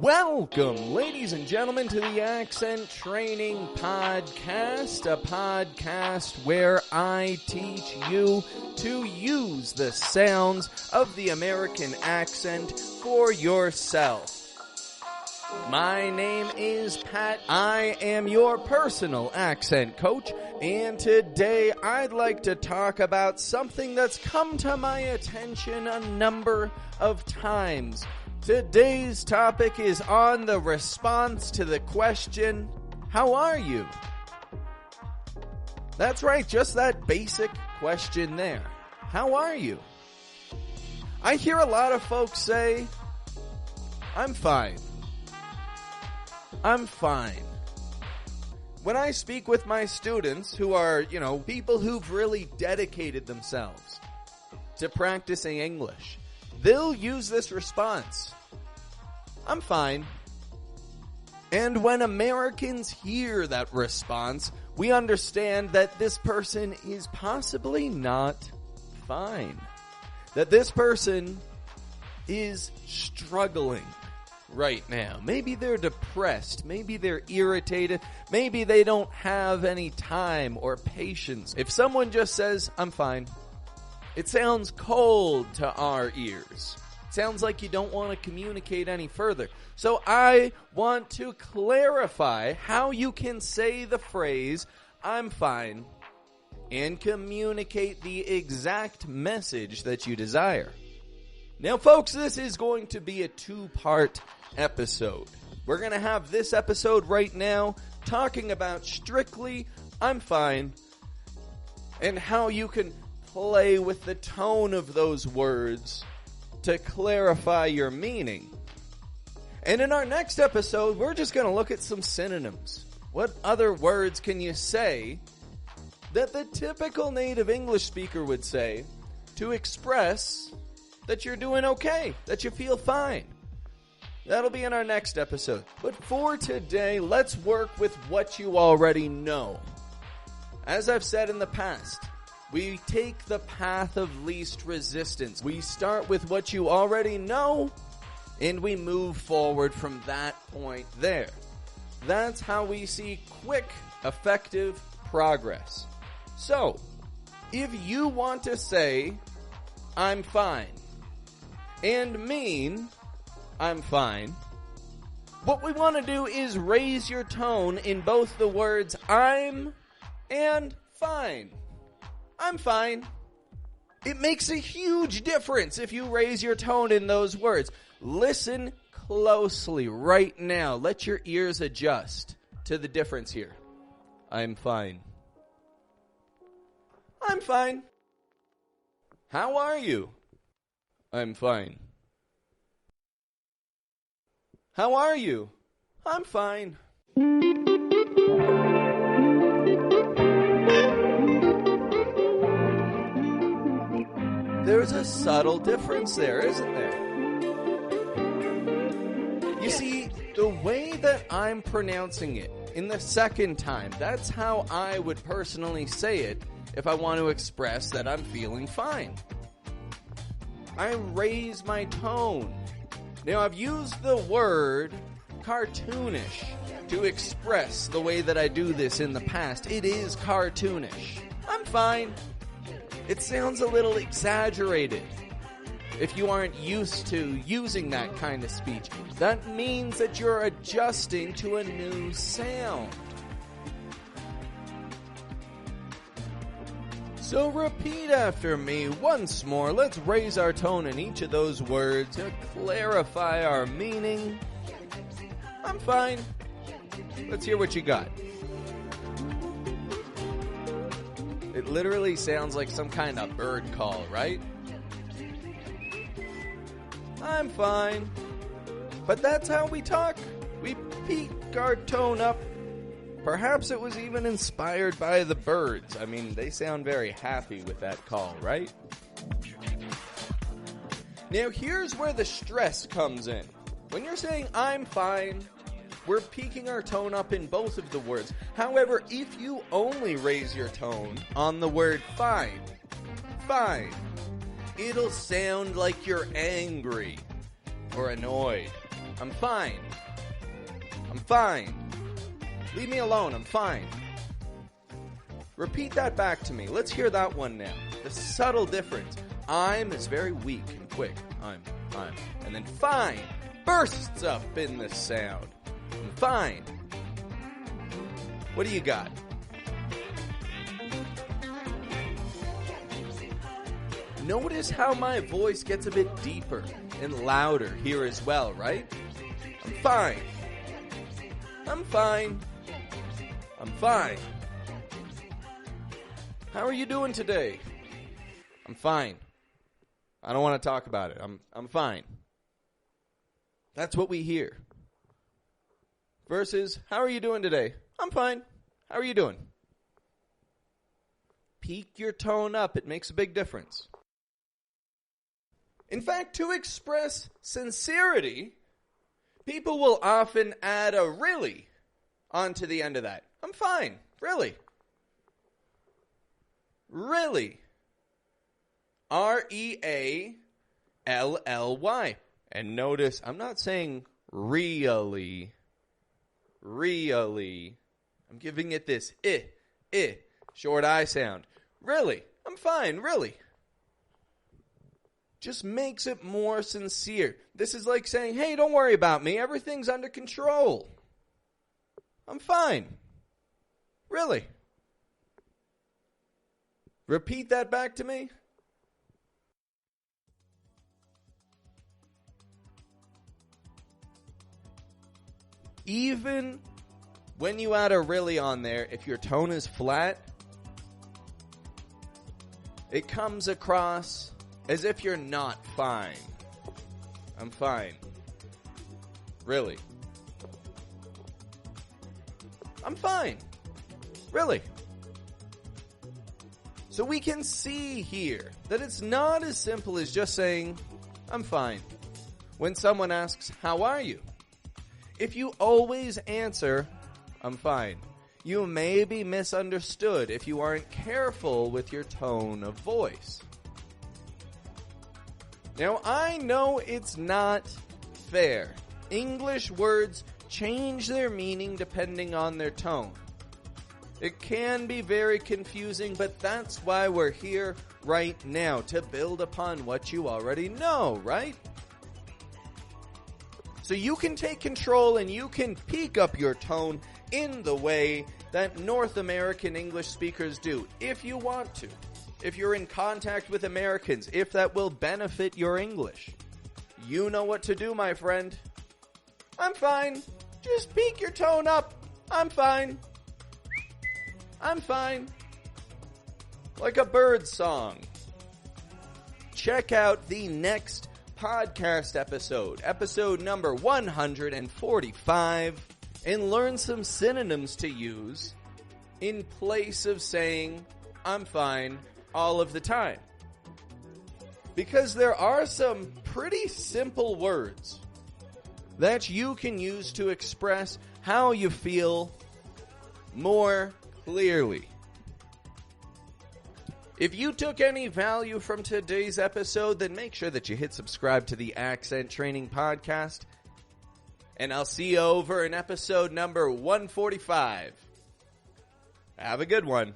Welcome, ladies and gentlemen, to the Accent Training Podcast, a podcast where I teach you to use the sounds of the American accent for yourself. My name is Pat. I am your personal accent coach, and today I'd like to talk about something that's come to my attention a number of times. Today's topic is on the response to the question, how are you? That's right, just that basic question there. How are you? I hear a lot of folks say, I'm fine. I'm fine. When I speak with my students who are, people who've really dedicated themselves to practicing English, they'll use this response. I'm fine. And when Americans hear that response, we understand that this person is possibly not fine. That this person is struggling right now. Maybe they're depressed. Maybe they're irritated. Maybe they don't have any time or patience. If someone just says, I'm fine, it sounds cold to our ears. It sounds like you don't want to communicate any further. So I want to clarify how you can say the phrase, I'm fine, and communicate the exact message that you desire. Now, folks, this is going to be a two-part episode. We're going to have this episode right now talking about strictly, I'm fine, and how you can play with the tone of those words to clarify your meaning. And in our next episode, we're just going to look at some synonyms. What other words can you say that the typical native English speaker would say to express that you're doing okay, that you feel fine? That'll be in our next episode. But for today, let's work with what you already know. As I've said in the past, we take the path of least resistance. We start with what you already know, and we move forward from that point there. That's how we see quick, effective progress. So, if you want to say, I'm fine, and mean, I'm fine, what we want to do is raise your tone in both the words I'm and fine. I'm fine. It makes a huge difference if you raise your tone in those words. Listen closely right now. Let your ears adjust to the difference here. I'm fine. I'm fine. How are you? I'm fine. How are you? I'm fine. There's a subtle difference there, isn't there? You see, the way that I'm pronouncing it in the second time, that's how I would personally say it if I want to express that I'm feeling fine. I raise my tone. Now, I've used the word cartoonish to express the way that I do this in the past. It is cartoonish. I'm fine. It sounds a little exaggerated. If you aren't used to using that kind of speech, that means that you're adjusting to a new sound. So repeat after me once more. Let's raise our tone in each of those words to clarify our meaning. I'm fine. Let's hear what you got. It literally sounds like some kind of bird call, right? I'm fine. But that's how we talk. We peak our tone up. Perhaps it was even inspired by the birds. I mean, they sound very happy with that call, right? Now, here's where the stress comes in. When you're saying, I'm fine, we're peaking our tone up in both of the words. However, if you only raise your tone on the word fine, it'll sound like you're angry or annoyed. I'm fine. I'm fine. Leave me alone. I'm fine. Repeat that back to me. Let's hear that one now. The subtle difference. I'm is very weak and quick. I'm. And then fine bursts up in this sound. I'm fine. What do you got? Notice how my voice gets a bit deeper and louder here as well, right? I'm fine. I'm fine. I'm fine. How are you doing today? I'm fine. I don't want to talk about it. I'm fine. That's what we hear. Versus, how are you doing today? I'm fine. How are you doing? Peak your tone up. It makes a big difference. In fact, to express sincerity, people will often add a really onto the end of that. I'm fine. Really. Really. R-E-A-L-L-Y. And notice, I'm not saying really. Really. I'm giving it this short I sound. Really. I'm fine. Really. Just makes it more sincere. This is like saying, hey, don't worry about me. Everything's under control. I'm fine. Really. Repeat that back to me. Even when you add a really on there, if your tone is flat, it comes across as if you're not fine. I'm fine. Really. I'm fine. Really. So we can see here that it's not as simple as just saying, I'm fine. When someone asks, how are you? If you always answer, I'm fine, you may be misunderstood if you aren't careful with your tone of voice. Now, I know it's not fair. English words change their meaning depending on their tone. It can be very confusing, but that's why we're here right now, to build upon what you already know, right? So you can take control and you can peak up your tone in the way that North American English speakers do, if you want to. If you're in contact with Americans, if that will benefit your English. You know what to do, my friend. I'm fine. Just peak your tone up. I'm fine. I'm fine. Like a bird song. Check out the next podcast episode number 145, and learn some synonyms to use in place of saying, I'm fine, all of the time. Because there are some pretty simple words that you can use to express how you feel more clearly. If you took any value from today's episode, then make sure that you hit subscribe to the Accent Training Podcast. And I'll see you over in episode number 145. Have a good one.